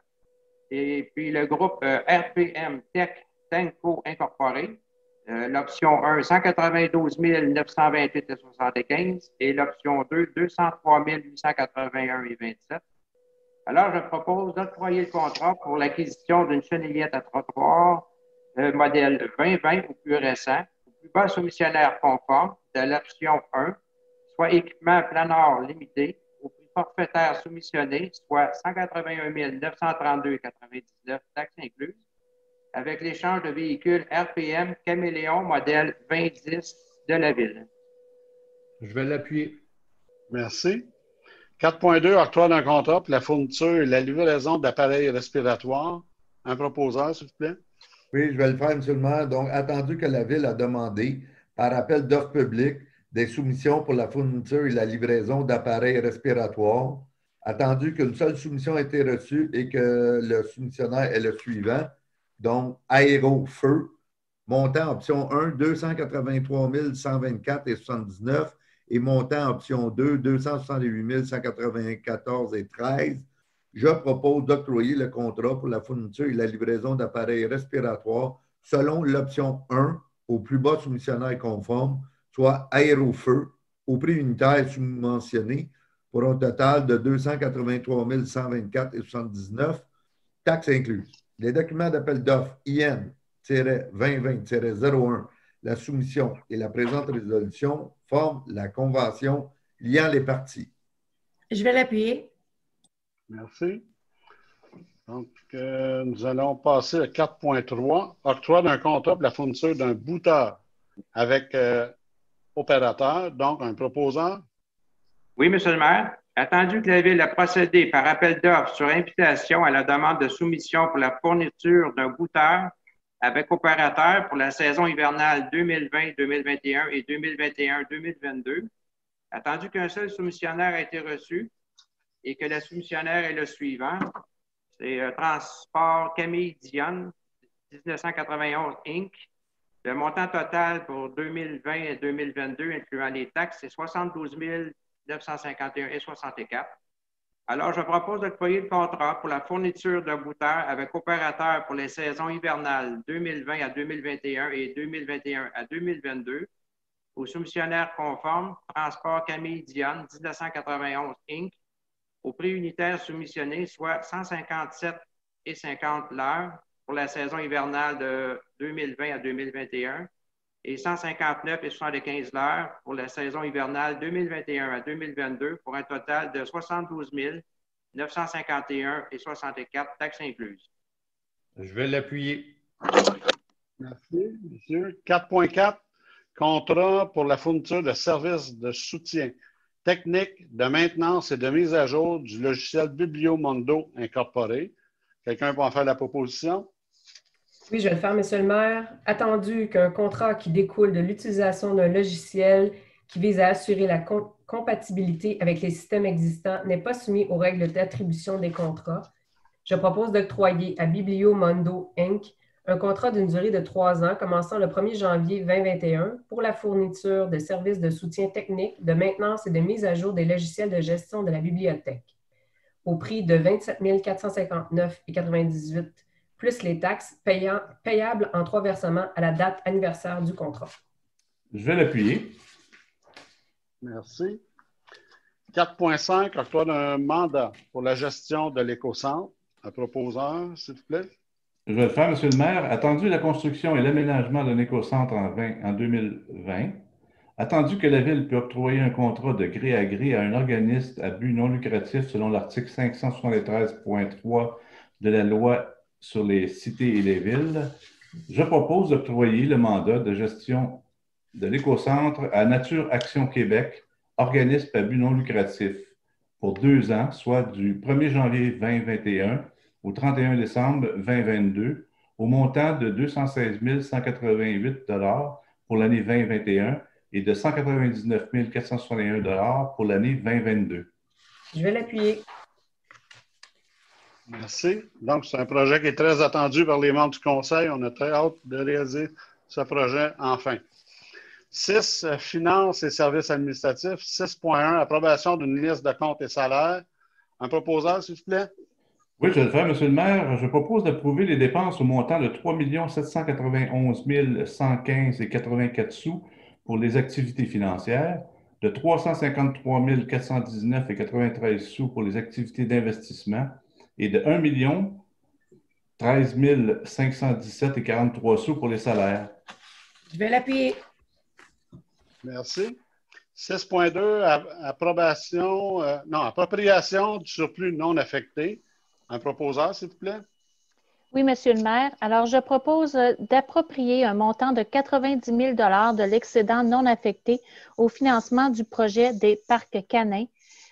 Et puis le groupe RPM Tech Tenco Incorporé. L'option 1, 192 928,75. Et l'option 2, 203 881,27. Alors, je propose d'octroyer le contrat pour l'acquisition d'une chenillette à trottoir modèle 2020 ou plus récent, au plus bas soumissionnaire conforme de l'option 1, soit équipement planeur limité, au prix forfaitaire soumissionné, soit 181 932,99 taxes incluses, avec l'échange de véhicules RPM Caméléon modèle 2010 de la Ville. Je vais l'appuyer. Merci. 4.2, octroi d'un contrat pour la fourniture et la livraison d'appareils respiratoires. Un proposeur, s'il vous plaît? Oui, je vais le faire, M. le maire. Donc, attendu que la Ville a demandé, par appel d'offres publiques, des soumissions pour la fourniture et la livraison d'appareils respiratoires, attendu qu'une seule soumission a été reçue et que le soumissionnaire est le suivant, donc aéro-feu, montant option 1, 283 124,79 et montant option 2, 268 194,13. Je propose d'octroyer le contrat pour la fourniture et la livraison d'appareils respiratoires selon l'option 1 au plus bas soumissionnaire conforme, soit aéro-feu, au prix unitaire sous-mentionné pour un total de 283 124,79 $, taxes incluses. Les documents d'appel d'offres IN-2020-01, la soumission et la présente résolution forment la convention liant les parties. Je vais l'appuyer. Merci. Donc, nous allons passer à 4.3, octroi d'un contrat pour la fourniture d'un bouteur avec opérateur, donc un proposeur. Oui, Monsieur le maire. Attendu que la Ville a procédé par appel d'offres sur invitation à la demande de soumission pour la fourniture d'un bouteur avec opérateur pour la saison hivernale 2020-2021 et 2021-2022, attendu qu'un seul soumissionnaire a été reçu et que le soumissionnaire est le suivant, c'est Transport Camille Dionne, 1991 Inc. Le montant total pour 2020 et 2022, incluant les taxes, c'est 72 951,64. Alors, je propose d'octroyer le contrat pour la fourniture d'un bouteur avec opérateur pour les saisons hivernales 2020 à 2021 et 2021 à 2022 au soumissionnaire conforme Transport Camille Dionne, 1991 Inc. au prix unitaire soumissionné, soit 157,50 l'heure pour la saison hivernale de 2020 à 2021 et 159,75 l'heure pour la saison hivernale 2021 à 2022 pour un total de 72 951,64 taxes incluses. Je vais l'appuyer. Merci, monsieur. 4.4, contrat pour la fourniture de services de soutien technique, de maintenance et de mise à jour du logiciel Bibliomondo Incorporé. Quelqu'un peut en faire la proposition? Oui, je vais le faire, Monsieur le maire. Attendu qu'un contrat qui découle de l'utilisation d'un logiciel qui vise à assurer la compatibilité avec les systèmes existants n'est pas soumis aux règles d'attribution des contrats, je propose d'octroyer à Bibliomondo Inc. un contrat d'une durée de 3 ans commençant le 1er janvier 2021 pour la fourniture de services de soutien technique, de maintenance et de mise à jour des logiciels de gestion de la bibliothèque au prix de 27 459,98 plus les taxes payables en 3 versements à la date anniversaire du contrat. Je vais l'appuyer. Merci. 4.5, octroi d'un mandat pour la gestion de l'écocentre. Un proposeur, s'il vous plaît. Je vais le faire, Monsieur le maire. Attendu la construction et l'aménagement d'un écocentre en 2020, attendu que la Ville peut octroyer un contrat de gré à gré à un organisme à but non lucratif selon l'article 573.3 de la loi sur les cités et les villes, je propose d'octroyer le mandat de gestion de l'écocentre à Nature Action Québec, organisme à but non lucratif, pour 2 ans, soit du 1er janvier 2021 au 31 décembre 2022, au montant de 216 188 $ pour l'année 2021 et de 199 461 $ pour l'année 2022. Je vais l'appuyer. Merci. Donc, c'est un projet qui est très attendu par les membres du Conseil. On a très hâte de réaliser ce projet enfin. 6, finances et services administratifs. 6.1, approbation d'une liste de comptes et salaires. Un proposeur, s'il vous plaît. Oui, je vais le faire, Monsieur le maire. Je propose d'approuver les dépenses au montant de 3 791 115,84 sous pour les activités financières, de 353 419,93 sous pour les activités d'investissement et de 1 13 517,43 sous pour les salaires. Je vais l'appuyer. Merci. 6.2, appropriation du surplus non affecté. Un proposeur, s'il vous plaît. Oui, Monsieur le maire. Alors, je propose d'approprier un montant de 90 000 $ de l'excédent non affecté au financement du projet des parcs canins,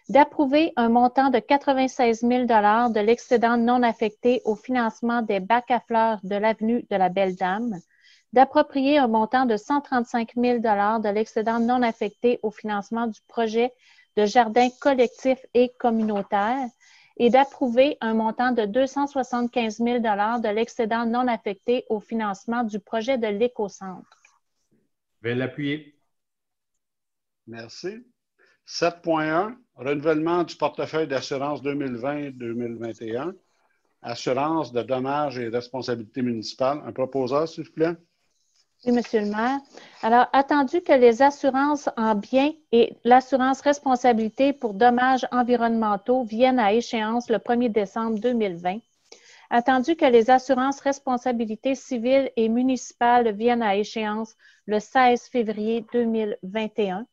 d'approuver un montant de 96 000 $ de l'excédent non affecté au financement des bacs à fleurs de l'avenue de la Belle-Dame, d'approprier un montant de 135 000 $ de l'excédent non affecté au financement du projet de jardins collectifs et communautaires et d'approuver un montant de 275 000 $ de l'excédent non affecté au financement du projet de l'écocentre. Je vais l'appuyer. Merci. 7.1, renouvellement du portefeuille d'assurance 2020-2021, assurance de dommages et responsabilités municipales. Un proposeur, s'il vous plaît. Oui, Monsieur le maire. Alors, attendu que les assurances en biens et l'assurance responsabilité pour dommages environnementaux viennent à échéance le 1er décembre 2020, attendu que les assurances responsabilité civile et municipales viennent à échéance le 16 février 2021,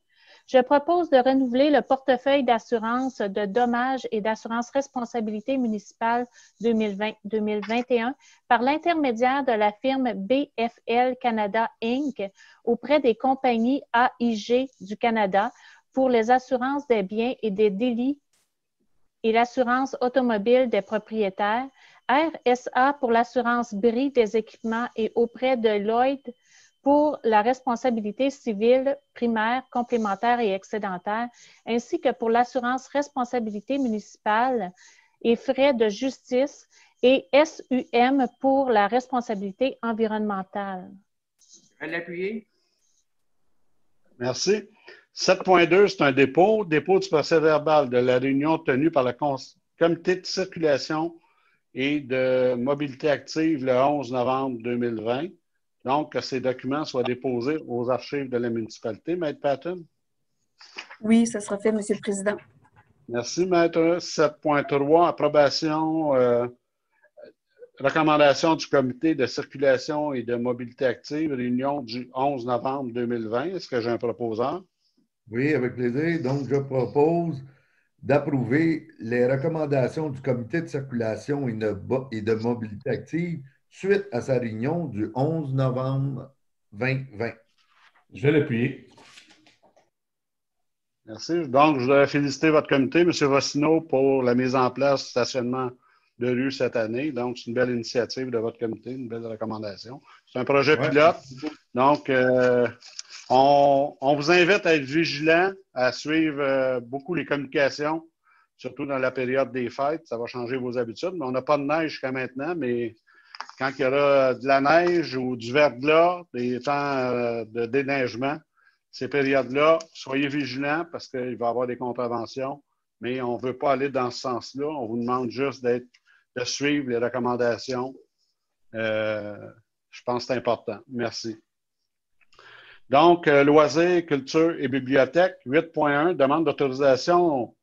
je propose de renouveler le portefeuille d'assurance de dommages et d'assurance responsabilité municipale 2020-2021 par l'intermédiaire de la firme BFL Canada Inc. auprès des compagnies AIG du Canada pour les assurances des biens et des délits et l'assurance automobile des propriétaires, RSA pour l'assurance bris des équipements et auprès de Lloyd pour la responsabilité civile primaire, complémentaire et excédentaire, ainsi que pour l'assurance responsabilité municipale et frais de justice et SUM pour la responsabilité environnementale. Je vais l'appuyer. Merci. 7.2, c'est un dépôt du procès-verbal de la réunion tenue par le comité de circulation et de mobilité active le 11 novembre 2020. Donc, que ces documents soient déposés aux archives de la municipalité. Maître Patton? Oui, ça sera fait, Monsieur le Président. Merci, Maître. 7.3, approbation, recommandation du comité de circulation et de mobilité active, réunion du 11 novembre 2020. Est-ce que j'ai un proposeur? Oui, avec plaisir. Donc, je propose d'approuver les recommandations du comité de circulation et de mobilité active suite à sa réunion du 11 novembre 2020. Je vais l'appuyer. Merci. Donc, je voudrais féliciter votre comité, M. Rossineau, pour la mise en place du stationnement de rue cette année. Donc, c'est une belle initiative de votre comité, une belle recommandation. C'est un projet pilote. Donc, on vous invite à être vigilant, à suivre beaucoup les communications, surtout dans la période des fêtes. Ça va changer vos habitudes. Mais on n'a pas de neige jusqu'à maintenant, mais quand il y aura de la neige ou du verglas, des temps de déneigement, ces périodes-là, soyez vigilants parce qu'il va y avoir des contraventions, mais on ne veut pas aller dans ce sens-là. On vous demande juste de suivre les recommandations. Je pense que c'est important. Merci. Donc, loisirs, culture et bibliothèque, 8.1, demande d'autorisation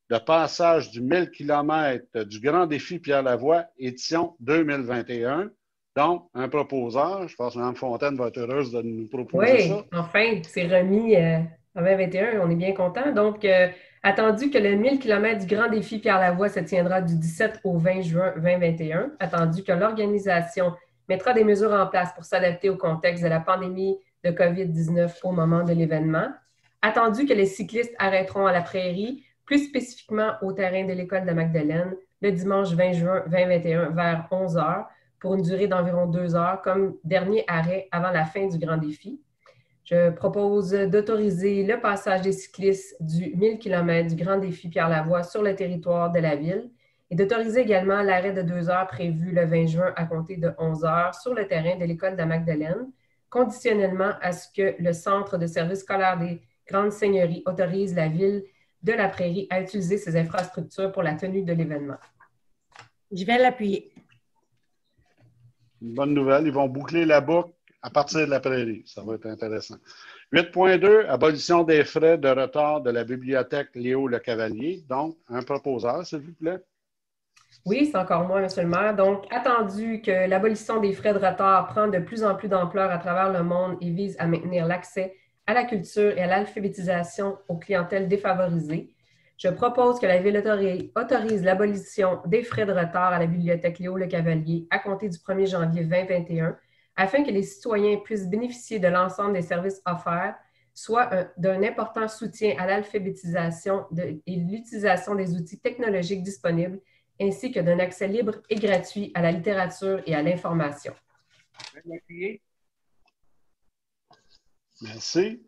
de passage du 1000 km du Grand Défi Pierre-Lavoie, édition 2021. Donc, un proposeur, je pense que Mme Fontaine va être heureuse de nous proposer ça. Oui, enfin, c'est remis en 2021, on est bien content. Donc, attendu que le 1000 km du Grand Défi Pierre-Lavoie se tiendra du 17 au 20 juin 2021, attendu que l'organisation mettra des mesures en place pour s'adapter au contexte de la pandémie de COVID-19 au moment de l'événement, attendu que les cyclistes arrêteront à la prairie, plus spécifiquement au terrain de l'école de Magdeleine, le dimanche 20 juin 2021 vers 11 h pour une durée d'environ 2 heures comme dernier arrêt avant la fin du Grand Défi. Je propose d'autoriser le passage des cyclistes du 1000 km du Grand Défi Pierre-Lavoie sur le territoire de la ville et d'autoriser également l'arrêt de 2 heures prévu le 20 juin à compter de 11 heures sur le terrain de l'école de Magdeleine, conditionnellement à ce que le Centre de services scolaires des Grandes Seigneuries autorise la ville de la Prairie à utiliser ses infrastructures pour la tenue de l'événement. Je vais l'appuyer. Une bonne nouvelle. Ils vont boucler la boucle à partir de la prairie. Ça va être intéressant. 8.2, abolition des frais de retard de la bibliothèque Léo Le Cavalier. Donc, un proposeur, s'il vous plaît. Oui, c'est encore moi, M. le maire. Donc, attendu que l'abolition des frais de retard prend de plus en plus d'ampleur à travers le monde et vise à maintenir l'accès à la culture et à l'alphabétisation aux clientèles défavorisées, je propose que la Ville autorise l'abolition des frais de retard à la bibliothèque Léo Le Cavalier à compter du 1er janvier 2021 afin que les citoyens puissent bénéficier de l'ensemble des services offerts, soit d'un important soutien à l'alphabétisation et l'utilisation des outils technologiques disponibles, ainsi que d'un accès libre et gratuit à la littérature et à l'information. Merci.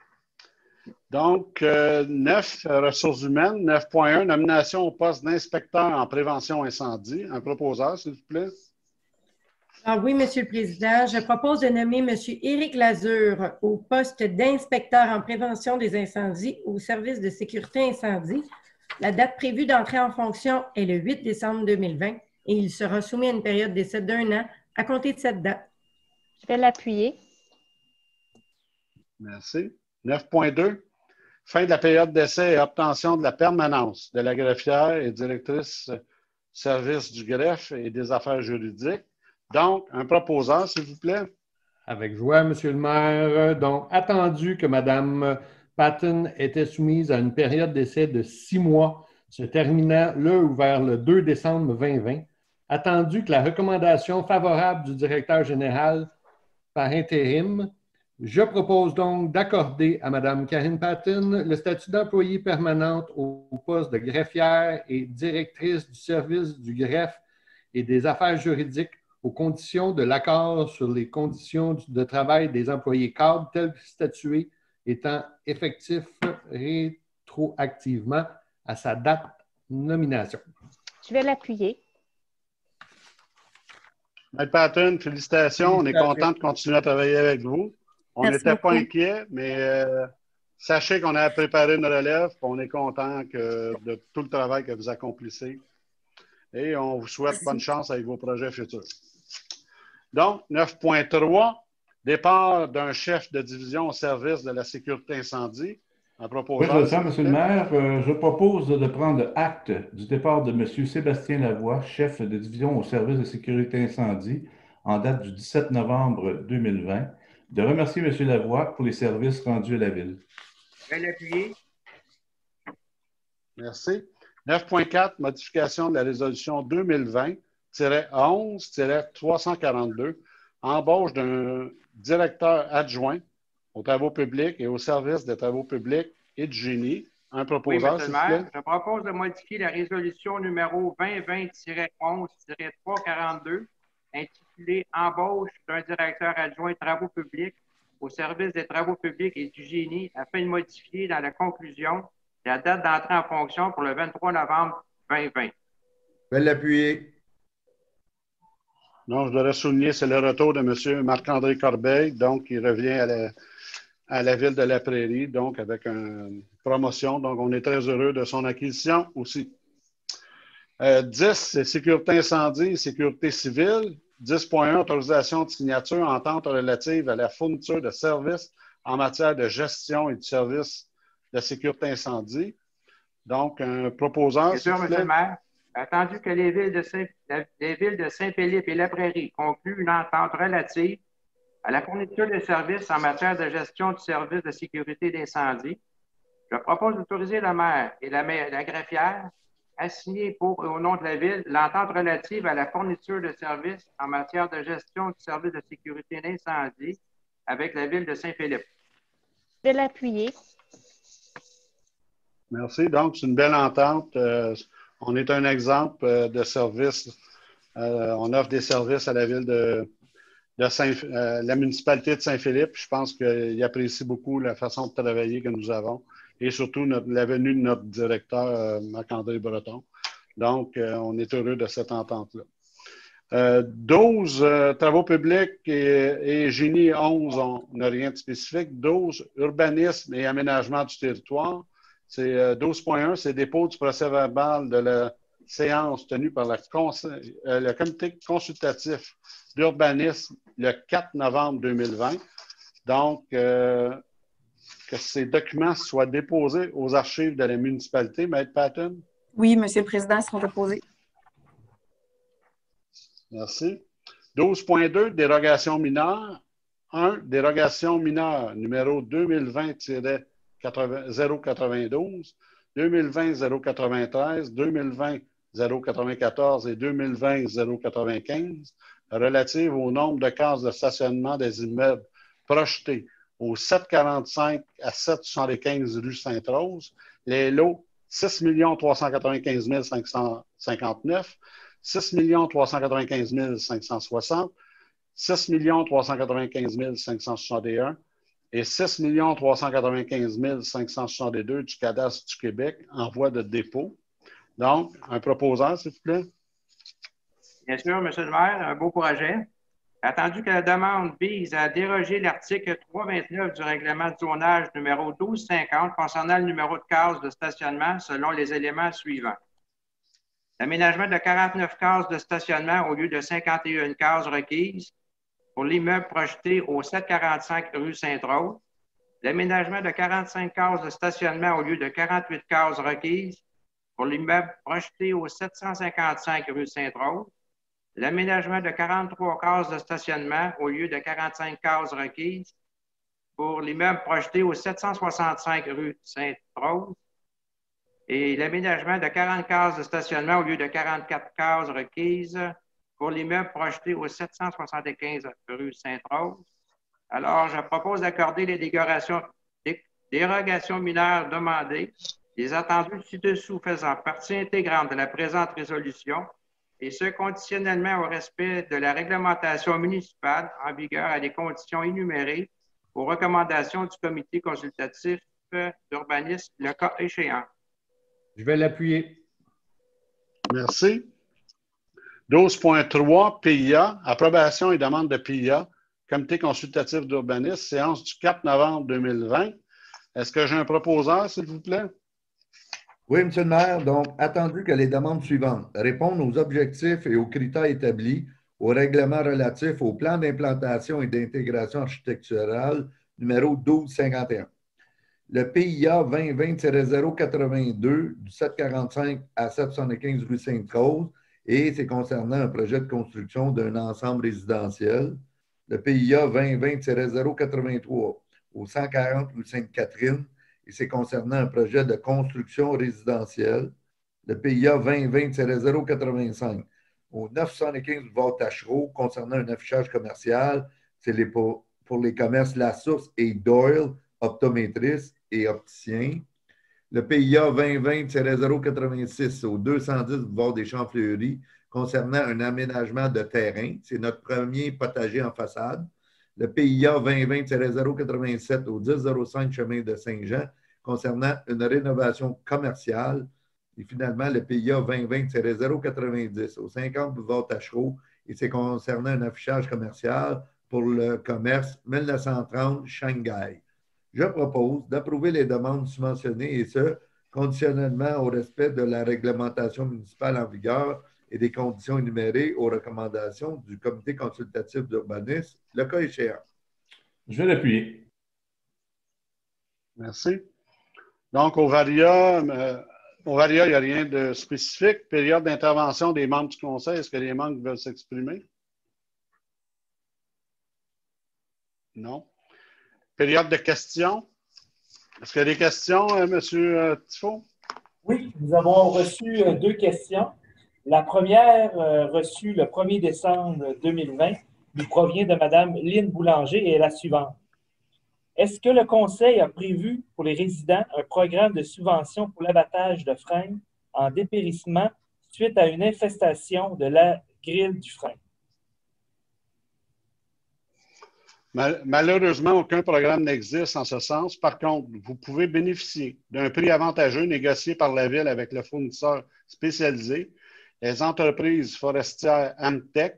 Donc, 9, ressources humaines. 9.1, nomination au poste d'inspecteur en prévention incendie. Un proposeur, s'il vous plaît. Ah oui, Monsieur le Président, je propose de nommer M. Éric Lazure au poste d'inspecteur en prévention des incendies au service de sécurité incendie. La date prévue d'entrée en fonction est le 8 décembre 2020 et il sera soumis à une période d'essai d'1 an à compter de cette date. Je vais l'appuyer. Merci. 9.2. Fin de la période d'essai et obtention de la permanence de la greffière et directrice service du greffe et des affaires juridiques. Donc, un proposeur, s'il vous plaît. Avec joie, Monsieur le maire. Donc, attendu que Mme Patton était soumise à une période d'essai de 6 mois, se terminant le ou vers le 2 décembre 2020, attendu que la recommandation favorable du directeur général par intérim, je propose donc d'accorder à Mme Karine Patton le statut d'employée permanente au poste de greffière et directrice du service du greffe et des affaires juridiques aux conditions de l'accord sur les conditions de travail des employés cadres tels que statués étant effectifs rétroactivement à sa date de nomination. Je vais l'appuyer. Mme Patton, félicitations. On est content de continuer à travailler avec vous. On n'était pas inquiets, mais sachez qu'on a préparé une relève. On est content de tout le travail que vous accomplissez. Et on vous souhaite bonne chance avec vos projets futurs. Donc, 9.3, départ d'un chef de division au service de la sécurité incendie. Oui, je le sens, M. le maire. Je propose de prendre acte du départ de M. Sébastien Lavoie, chef de division au service de sécurité incendie, en date du 17 novembre 2020, de remercier M. Lavoie pour les services rendus à la Ville. Je vais l'appuyer. Merci. 9.4, modification de la résolution 2020-11-342, embauche d'un directeur adjoint aux travaux publics et au service des travaux publics et du génie. Un proposeur, s'il vous plaît. Je propose de modifier la résolution numéro 2020-11-342, intitulée « Embauche d'un directeur adjoint travaux publics au service des travaux publics et du génie » afin de modifier dans la conclusion la date d'entrée en fonction pour le 23 novembre 2020. Je vais l'appuyer. Non, je devrais souligner, c'est le retour de M. Marc-André Corbeil, donc il revient à la ville de La Prairie, donc avec une promotion. Donc, on est très heureux de son acquisition aussi. 10, c'est sécurité incendie et sécurité civile. 10.1, autorisation de signature, entente relative à la fourniture de services en matière de gestion et de services de sécurité incendie. Donc, un proposeur. Bien sûr, M. le maire. Attendu que les villes de Saint-Philippe et La Prairie concluent une entente relative à la fourniture de services en matière de gestion du service de sécurité d'incendie, je propose d'autoriser le maire et la greffière à signer pour et au nom de la Ville l'entente relative à la fourniture de services en matière de gestion du service de sécurité d'incendie avec la Ville de Saint-Philippe. Je vais l'appuyer. Merci. Donc, c'est une belle entente. On est un exemple de service. On offre des services à la Ville de la municipalité de Saint-Philippe. Je pense qu'il apprécie beaucoup la façon de travailler que nous avons et surtout la venue de notre directeur, Marc-André Breton. Donc, on est heureux de cette entente-là. 12, travaux publics et génie 11, on n'a rien de spécifique. 12, urbanisme et aménagement du territoire. C'est 12.1, c'est dépôt du procès-verbal de la séance tenue par le comité consultatif d'urbanisme le 4 novembre 2020. Donc, que ces documents soient déposés aux archives de la municipalité. Maître Patton? Oui, Monsieur le Président, ils seront déposés. Merci. 12.2, dérogation mineure. 1, dérogation mineure numéro 2020-092, 2020-093, 2020-094 et 2020-095 relative au nombre de cases de stationnement des immeubles projetés au 745 à 775 rue Sainte-Rose, les lots 6 395 559, 6 395 560, 6 395 561 et 6 395 562 du cadastre du Québec en voie de dépôt. Donc, un proposeur, s'il vous plaît. Bien sûr, M. le maire, un beau projet. Attendu que la demande vise à déroger l'article 329 du règlement de zonage numéro 1250 concernant le numéro de cases de stationnement selon les éléments suivants. L'aménagement de 49 cases de stationnement au lieu de 51 cases requises pour l'immeuble projeté au 745 rue Sainte-Rose. l'aménagement de 45 cases de stationnement au lieu de 48 cases requises pour l'immeuble projeté au 755 rue Sainte-Rose, l'aménagement de 43 cases de stationnement au lieu de 45 cases requises pour l'immeuble projeté au 765 rue Sainte-Rose et l'aménagement de 40 cases de stationnement au lieu de 44 cases requises pour l'immeuble projeté au 775 rue Sainte-Rose. Alors, je propose d'accorder les dérogations mineures demandées, les attendus ci-dessous faisant partie intégrante de la présente résolution, et ce conditionnellement au respect de la réglementation municipale en vigueur à des conditions énumérées aux recommandations du comité consultatif d'urbanisme, le cas échéant. Je vais l'appuyer. Merci. 12.3, PIA, approbation et demande de PIA, comité consultatif d'urbanisme, séance du 4 novembre 2020. Est-ce que j'ai un proposeur, s'il vous plaît? Oui, M. le maire. Donc, attendu que les demandes suivantes répondent aux objectifs et aux critères établis au règlement relatif au plan d'implantation et d'intégration architecturale numéro 1251. Le PIA 2020-082 du 745 à 775 rue Sainte-Rose et c'est concernant un projet de construction d'un ensemble résidentiel. Le PIA 2020-083 au 140 rue Sainte-Catherine et c'est concernant un projet de construction résidentielle. Le PIA 2020-085 au 915 boulevard Tachereau concernant un affichage commercial. C'est pour les commerces La Source et Doyle, optométristes et opticiens. Le PIA 2020-086 au 210 boulevard des Champs-Fleuris concernant un aménagement de terrain. C'est notre premier potager en façade. Le PIA 2020-087 au 1005 chemin de Saint-Jean concernant une rénovation commerciale. Et finalement, le PIA 2020-090 au 50 boulevard Tachereau et c'est concernant un affichage commercial pour le commerce 1930 Shanghai. Je propose d'approuver les demandes subventionnées et ce, conditionnellement au respect de la réglementation municipale en vigueur et des conditions énumérées aux recommandations du comité consultatif d'urbanisme, le cas échéant. Je vais l'appuyer. Merci. Donc, au Varia, il n'y a rien de spécifique. Période d'intervention des membres du conseil, est-ce que les membres veulent s'exprimer? Non. Période de questions. Est-ce qu'il y a des questions, M. Tifo? Oui, nous avons reçu 2 questions. La première, reçue le 1er décembre 2020, nous provient de Mme Lynne Boulanger et est la suivante. Est-ce que le Conseil a prévu pour les résidents un programme de subvention pour l'abattage de frênes en dépérissement suite à une infestation de la grille du frein? Malheureusement, aucun programme n'existe en ce sens. Par contre, vous pouvez bénéficier d'un prix avantageux négocié par la Ville avec le fournisseur spécialisé, les entreprises forestières Amtech.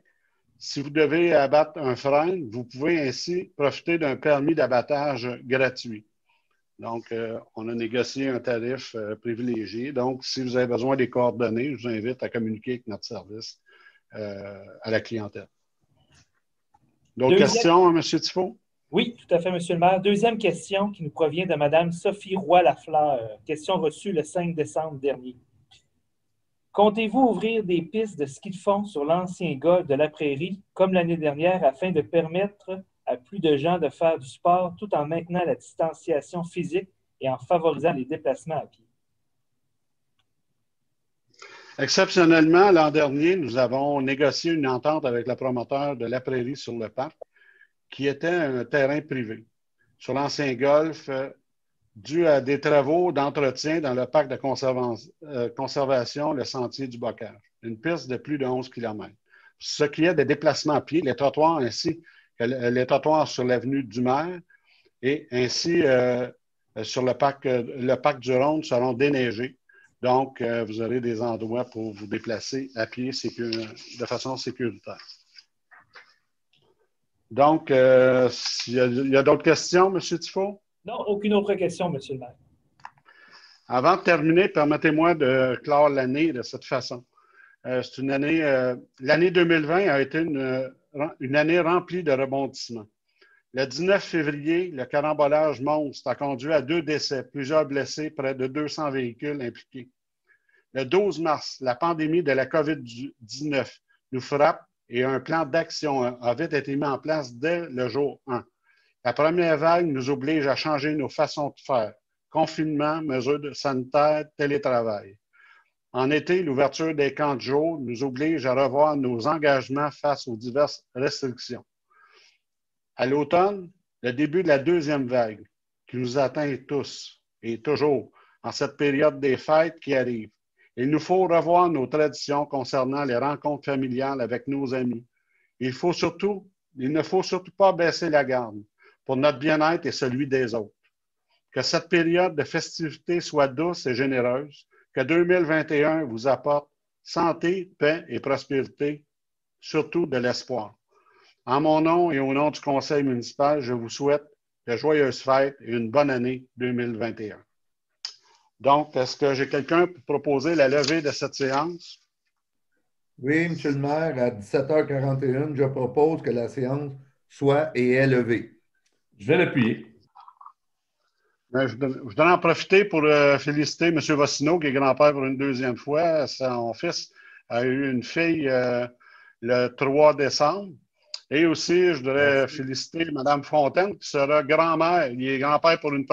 Si vous devez abattre un frêne, vous pouvez ainsi profiter d'un permis d'abattage gratuit. Donc, on a négocié un tarif privilégié. Donc, si vous avez besoin des coordonnées, je vous invite à communiquer avec notre service à la clientèle. D'autres questions, M. Tifo? Oui, tout à fait, M. le maire. Deuxième question qui nous provient de Mme Sophie Roy-Lafleur. Question reçue le 5 décembre dernier. Comptez-vous ouvrir des pistes de ski de fond sur l'ancien golfe de la Prairie, comme l'année dernière, afin de permettre à plus de gens de faire du sport tout en maintenant la distanciation physique et en favorisant les déplacements à pied? Exceptionnellement, l'an dernier, nous avons négocié une entente avec le promoteur de la Prairie sur le parc, qui était un terrain privé. Sur l'ancien golfe, dû à des travaux d'entretien dans le parc de conservation, le sentier du Bocage, une piste de plus de 11 km. Ce qui est des déplacements à pied, les trottoirs ainsi que les trottoirs sur l'avenue du Maire et ainsi sur le parc du Rhône seront déneigés. Donc, vous aurez des endroits pour vous déplacer à pied de façon sécuritaire. Donc, il y a d'autres questions, M. Tifo? Non, aucune autre question, M. le maire. Avant de terminer, permettez-moi de clore l'année de cette façon. C'est une année, l'année 2020 a été une année remplie de rebondissements. Le 19 février, le carambolage monstre a conduit à 2 décès, plusieurs blessés, près de 200 véhicules impliqués. Le 12 mars, la pandémie de la COVID-19 nous frappe et un plan d'action a vite été mis en place dès le jour 1. La première vague nous oblige à changer nos façons de faire. Confinement, mesures sanitaires, télétravail. En été, l'ouverture des camps de jour nous oblige à revoir nos engagements face aux diverses restrictions. À l'automne, le début de la deuxième vague qui nous atteint tous et toujours en cette période des fêtes qui arrivent. Il nous faut revoir nos traditions concernant les rencontres familiales avec nos amis. Il ne faut surtout pas baisser la garde pour notre bien-être et celui des autres. Que cette période de festivité soit douce et généreuse, que 2021 vous apporte santé, paix et prospérité, surtout de l'espoir. En mon nom et au nom du Conseil municipal, je vous souhaite de joyeuses fêtes et une bonne année 2021. Donc, est-ce que j'ai quelqu'un pour proposer la levée de cette séance? Oui, M. le maire, à 17h41, je propose que la séance soit et est levée. Je vais l'appuyer. Je voudrais en profiter pour féliciter M. Vossineau, qui est grand-père pour une deuxième fois. Son fils a eu une fille le 3 décembre. Et aussi, je voudrais féliciter Mme Fontaine, qui sera grand-mère. Il est grand-père pour une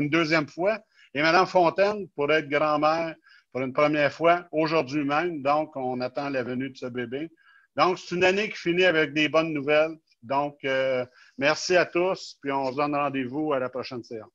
deuxième fois. Et Mme Fontaine pour être grand-mère pour une première fois aujourd'hui même. Donc, on attend la venue de ce bébé. Donc, c'est une année qui finit avec des bonnes nouvelles. Donc, merci à tous. Puis, on se donne rendez-vous à la prochaine séance.